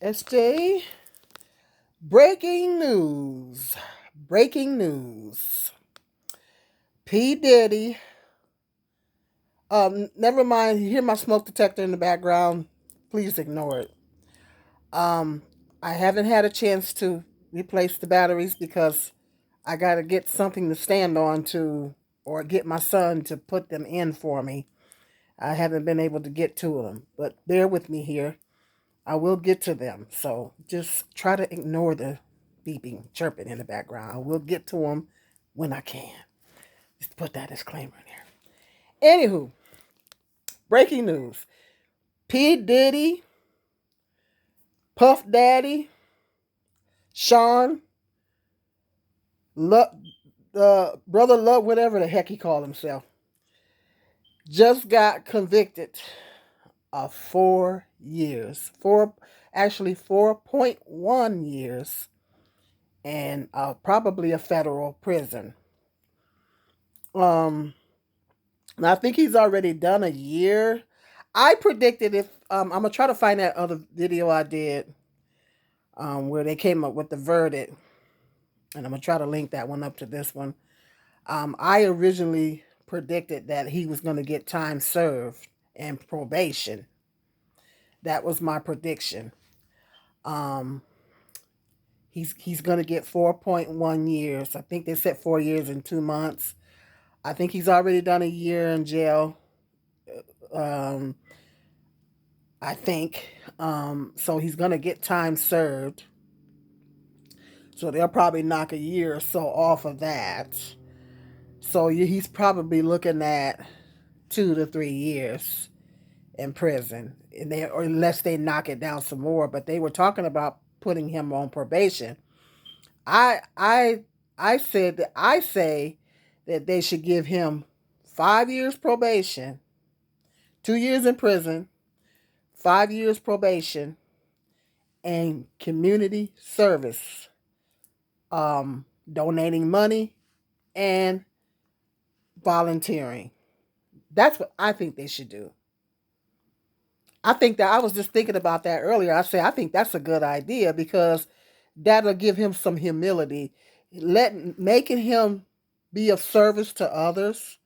SJ, breaking news. Breaking news. P. Diddy. Never mind. You hear my smoke detector in the background. Please ignore it. Um, I haven't had a chance to replace the batteries because I got to get something to stand on to, or get my son to put them in for me. I haven't been able to get to them, but bear with me here. I will get to them. So just try to ignore the beeping, chirping in the background. I will get to them when I can. Just put that disclaimer in there. Anywho, breaking news. P. Diddy, Puff Daddy, Sean, Love, Brother Love, whatever the heck he called himself, just got convicted of 4 years. Actually 4.1 years, and probably a federal prison. Um, and I think he's already done a year. I predicted if I'm gonna try to find that other video I did where they came up with the verdict, and I'm gonna try to link that one up to this one. I originally predicted that he was gonna get time served and probation. That was my prediction. Um, he's gonna get 4.1 years. I think they said 4 years and 2 months. I think he's already done a year in jail. Um, I think. So he's going to get time served. So they'll probably knock a year or so off of that. So he's probably looking at 2 to 3 years in prison, or unless they knock it down some more. But they were talking about putting him on probation. I I I say that they should give him 5 years probation, 2 years in prison, 5 years probation, and community service, donating money and volunteering. That's what I think they should do. I think that I was just thinking about that earlier. I think that's a good idea because that'll give him some humility. Making him be of service to others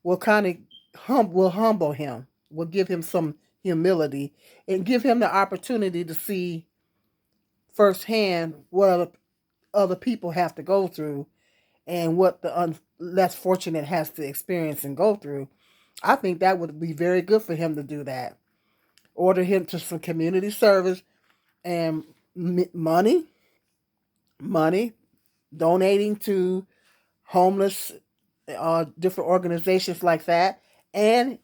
will kind of will humble him. Will give him some humility and give him the opportunity to see firsthand what other people have to go through and what the less fortunate has to experience and go through. I think that would be very good for him to do that. Order him to some community service and money, money, donating to homeless, different organizations like that, and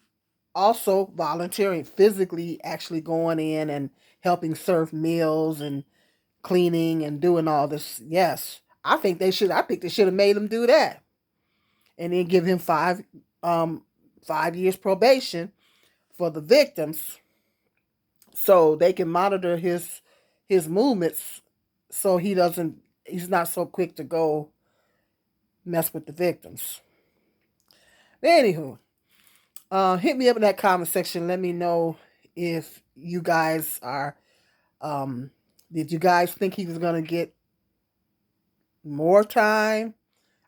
also volunteering, physically actually going in and helping serve meals and cleaning and doing all this. Yes, I think they should. I think they should have made him do that, and then give him 5 years probation for the victims, so they can monitor his movements, so he's not so quick to go mess with the victims. But anywho, hit me up in that comment section. Let me know if you guys are. Did you guys think he was gonna get more time?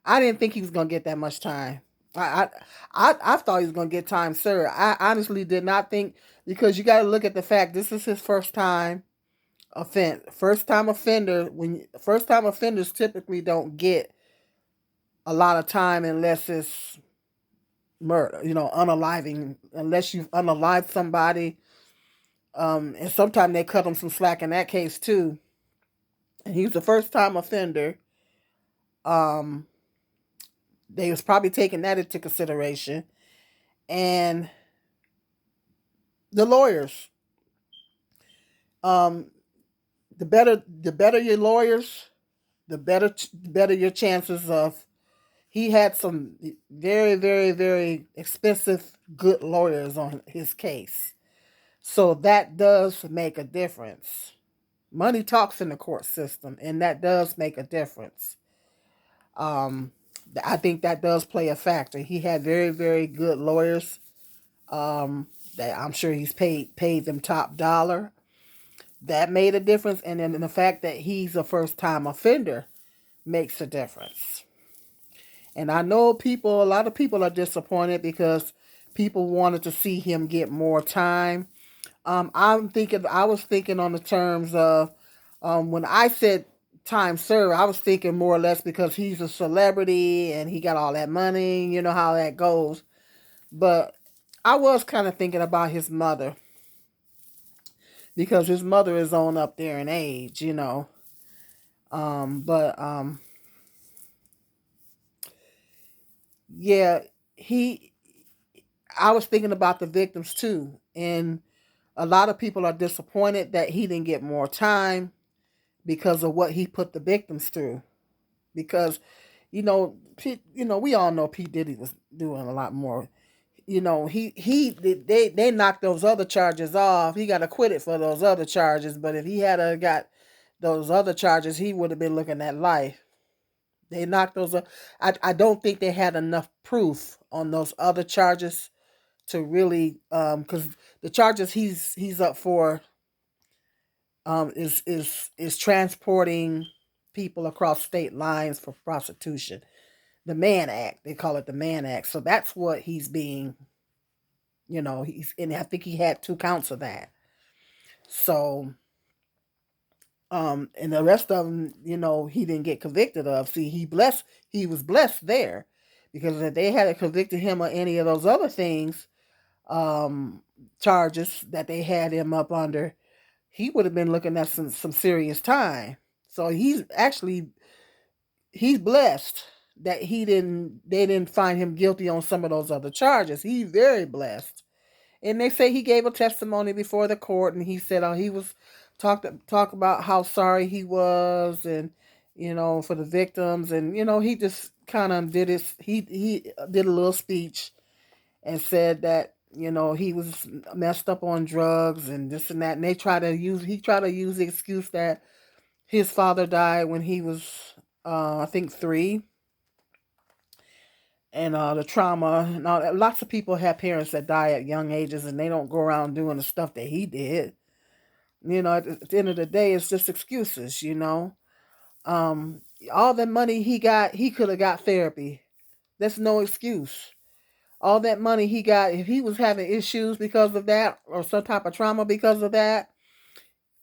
I didn't think he was gonna get that much time. I thought he was gonna get time served. I honestly did not think, because you got to look at the fact this is his first time offense. First time offenders typically don't get a lot of time unless it's murder. Unaliving, unless you've unalived somebody. And sometimes they cut him some slack in that case too. And he was a first time offender. Um, they was probably taking that into consideration, and the lawyers. Um, the better your lawyers, the better your chances of. He had some very, very, very expensive, good lawyers on his case, so that does make a difference. Money talks in the court system, and that does make a difference. Um, I think that does play a factor. He had very, very good lawyers. That I'm sure he's paid them top dollar. That made a difference, and then the fact that he's a first time offender makes a difference. And I know a lot of people are disappointed because people wanted to see him get more time. I was thinking on the terms of when I said time served, I was thinking more or less because he's a celebrity and he got all that money, you know how that goes. But I was kind of thinking about his mother because his mother is on up there in age, you know. But yeah, he. I was thinking about the victims too, and a lot of people are disappointed that he didn't get more time because of what he put the victims through. Because we all know P Diddy was doing a lot more. They knocked those other charges off. He got acquitted for those other charges, but if he had got those other charges, he would have been looking at life. They knocked those. I don't think they had enough proof on those other charges to really because the charges he's up for is transporting people across state lines for prostitution. The Mann Act, they call it the Mann Act. So that's what he's being, he's and I think he had 2 counts of that. So and the rest of them, he didn't get convicted of. See, he was blessed there because if they had convicted him of any of those other things, um charges that they had him up under, he would have been looking at some serious time. So he's blessed that they didn't find him guilty on some of those other charges. He's very blessed. And they say he gave a testimony before the court, and he said he was talk about how sorry he was, and for the victims, and he just kind of did he did a little speech and said that he was messed up on drugs and this and that, and he tried to use the excuse that his father died when he was I think 3, and the trauma and all that. Lots of people have parents that die at young ages and they don't go around doing the stuff that he did. At the end of the day, it's just excuses. Um, all the money he got, he could have got therapy. That's no excuse. All that money he got, if he was having issues because of that or some type of trauma because of that,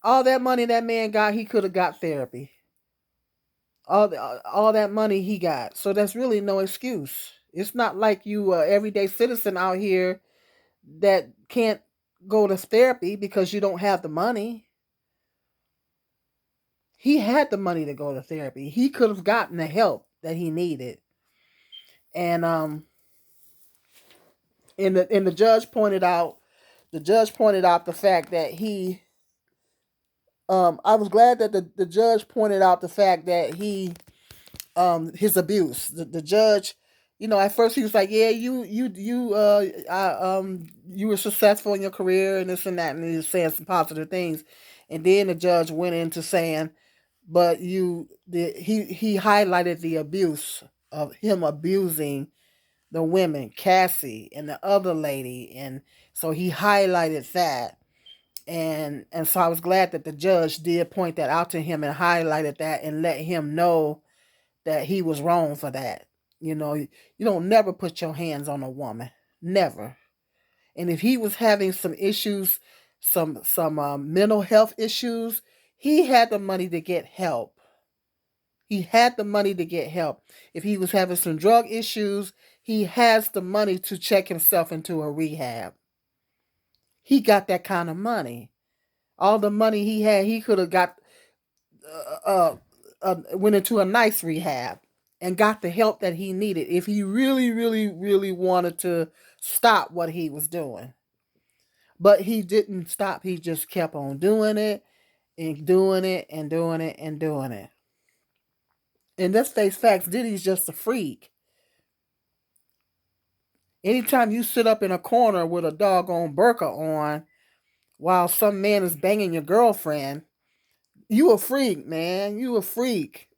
all that money that man got, he could have got therapy. All that money he got. So that's really no excuse. It's not like you everyday citizen out here that can't go to therapy because you don't have the money. He had the money to go to therapy. He could have gotten the help that he needed. And the judge pointed out the fact that he I was glad that the judge pointed out the fact that his abuse. The judge, at first he was like, yeah, you were successful in your career and this and that, and he was saying some positive things, and then the judge went into saying, but he highlighted the abuse of him abusing the women, Cassie and the other lady, and so he highlighted that. And so I was glad that the judge did point that out to him and highlighted that and let him know that he was wrong for that. You don't never put your hands on a woman, never. And if he was having some issues, some mental health issues, he had the money to get help. He had the money to get help. If he was having some drug issues, he has the money to check himself into a rehab. He got that kind of money. All the money he had, he could have got went into a nice rehab and got the help that he needed if he really, really, really wanted to stop what he was doing. But he didn't stop. He just kept on doing it and doing it and doing it and doing it. And let's face facts, Diddy's just a freak. Anytime you sit up in a corner with a doggone burqa on while some man is banging your girlfriend, you a freak, man. You a freak.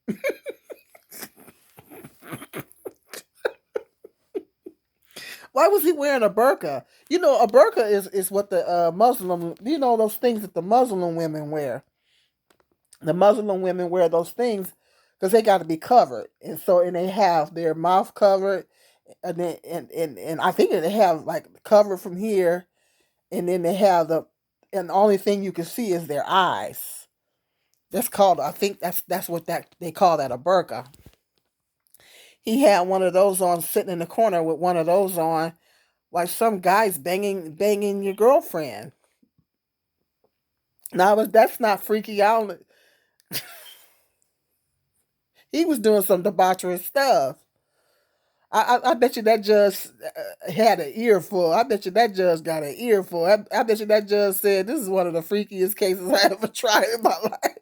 Why was he wearing a burqa? You know, a burqa is what the Muslim, you know, those things that the Muslim women wear. The Muslim women wear those things because they got to be covered, and so and they have their mouth covered, and then and I think that they have like covered from here, and then they have and the only thing you can see is their eyes. That's called. I think that's what that they call that a burqa. He had one of those on, sitting in the corner with one of those on, like some guys banging your girlfriend. Now that's not freaky out. He was doing some debaucherous stuff. I bet you that judge had an earful. I bet you that judge got an earful. I bet you that judge said, "This is one of the freakiest cases I ever tried in my life."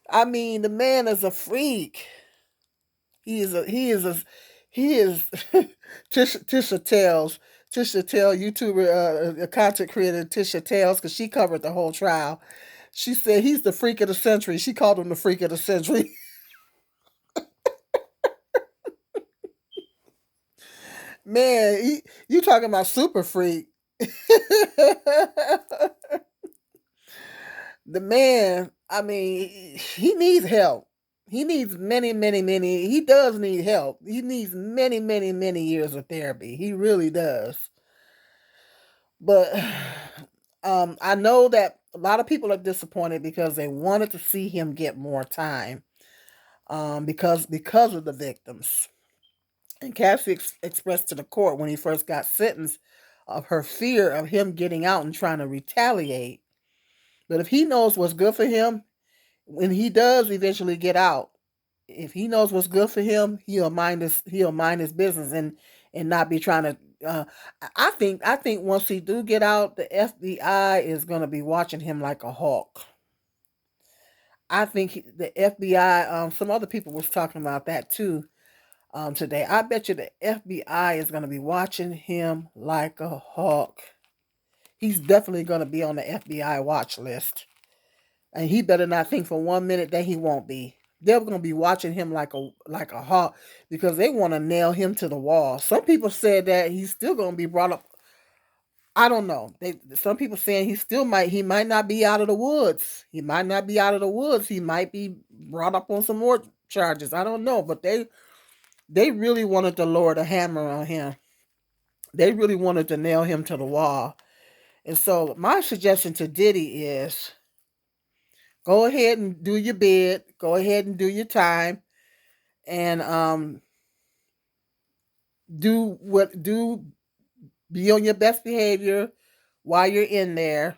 I mean, the man is a freak. He is a he is a he is Tisha Tell YouTuber, a content creator, Tisha Tells, because she covered the whole trial. She said he's the freak of the century. She called him the freak of the century. Man, you talking about super freak. The man, I mean, he needs help. He needs many. He does need help. He needs many years of therapy. He really does. But I know that a lot of people are disappointed because they wanted to see him get more time. Because of the victims. And Cassie expressed to the court when he first got sentenced of her fear of him getting out and trying to retaliate. But if he knows what's good for him, when he does eventually get out, if he knows what's good for him, he'll mind his business and not be trying to. I think once he do get out, the FBI is gonna be watching him like a hawk. I think the FBI. Some other people was talking about that too. Today, I bet you the FBI is gonna be watching him like a hawk. He's definitely gonna be on the FBI watch list. And he better not think for 1 minute that he won't be. They're gonna be watching him like a hawk because they want to nail him to the wall. Some people said that he's still gonna be brought up. I don't know. Some people saying he might not be out of the woods. He might not be out of the woods. He might be brought up on some more charges. I don't know, but they really wanted to lower the hammer on him. They really wanted to nail him to the wall. And so my suggestion to Diddy is go ahead and do your bid. Go ahead and do your time, and do be on your best behavior while you're in there.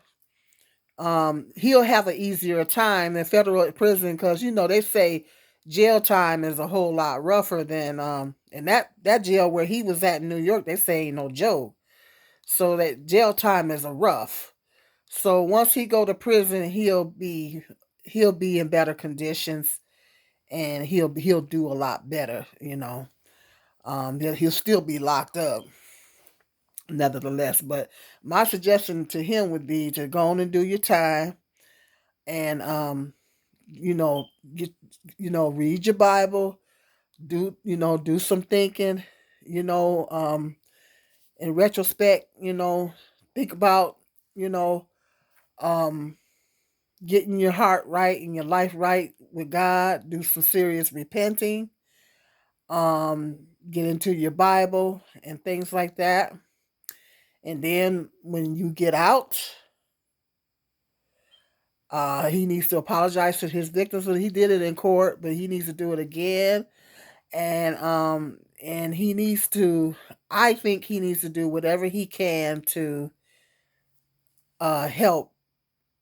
He'll have an easier time in federal prison because they say jail time is a whole lot rougher than and that jail where he was at in New York, they say ain't no joke. So that jail time is a rough. So once he go to prison, he'll be in better conditions, and he'll do a lot better. He'll still be locked up nevertheless. But my suggestion to him would be to go on and do your time, and you know, get read your Bible, do some thinking, you know, um, in retrospect, think about, you know, um, getting your heart right and your life right with God, do some serious repenting, get into your Bible and things like that. And then when you get out, he needs to apologize to his victims. He did it in court, but he needs to do it again. And he needs to. I think he needs to do whatever he can to help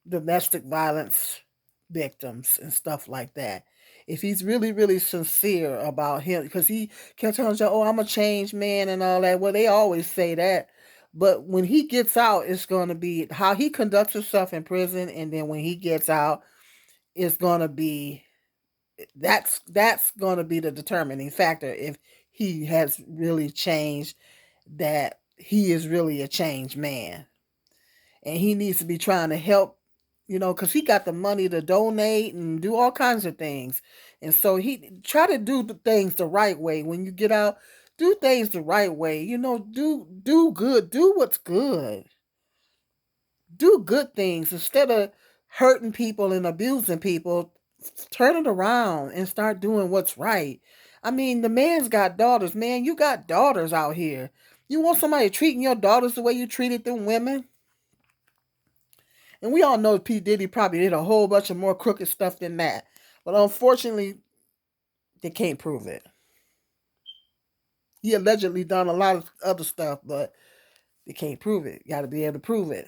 domestic violence victims and stuff like that. If he's really sincere about him, because he kept telling you, "Oh, I'm a changed man" and all that. Well, they always say that, but when he gets out, it's going to be how he conducts himself in prison, and then when he gets out, it's going to be that's going to be the determining factor if he has really changed. That he is really a changed man, and he needs to be trying to help, because he got the money to donate and do all kinds of things. And so he try to do the things the right way. When you get out, Do things the right way. You know, do good. Do what's good. Do good things instead of hurting people and abusing people. Turn it around and start doing what's right. I mean, the man's got daughters, man. You got daughters out here. You want somebody treating your daughters the way you treated them women? And we all know P. Diddy probably did a whole bunch of more crooked stuff than that. But unfortunately, they can't prove it. He allegedly done a lot of other stuff, but they can't prove it. You got to be able to prove it.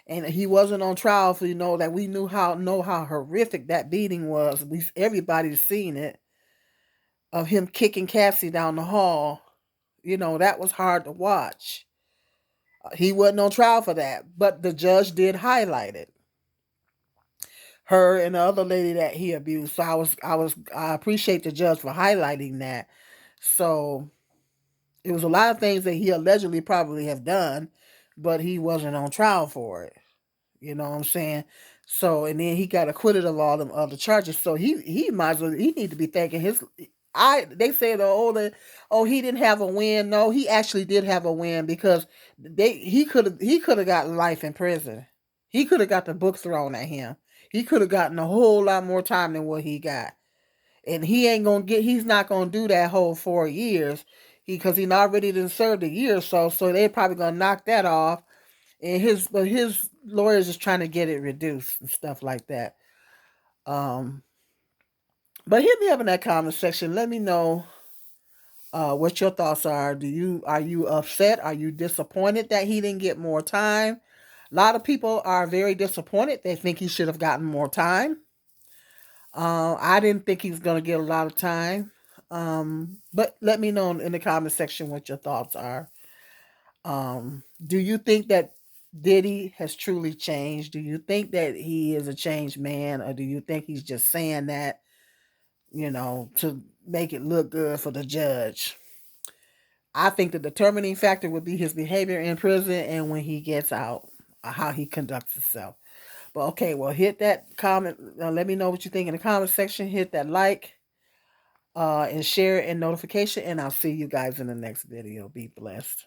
And he wasn't on trial for that we know how horrific that beating was. Everybody's seen it of him kicking Cassie down the hall. That was hard to watch. He wasn't on trial for that, but the judge did highlight it. Her and the other lady that he abused. So I appreciate the judge for highlighting that. So it was a lot of things that he allegedly probably have done, but he wasn't on trial for it. You know what I'm saying? So and then he got acquitted of all them other charges. So he might as well he need to be thanking his they said he didn't have a win. No, he actually did have a win because he could have gotten life in prison. He could have got the book thrown at him. He could have gotten a whole lot more time than what he got. And he's not gonna do that whole 4 years because he already didn't serve a year or so. So they're probably gonna knock that off. And his lawyers is trying to get it reduced and stuff like that. Um, but hit me up in that comment section. Let me know what your thoughts are. Are you upset? Are you disappointed that he didn't get more time? A lot of people are very disappointed. They think he should have gotten more time. I didn't think he was going to get a lot of time. But let me know in the comment section what your thoughts are. Do you think that Diddy has truly changed? Do you think that he is a changed man, or do you think he's just saying that, to make it look good for the judge? I think the determining factor would be his behavior in prison and when he gets out, how he conducts himself. But okay, well, hit that comment. Let me know what you think in the comment section. Hit that like, and share and notification, and I'll see you guys in the next video. Be blessed.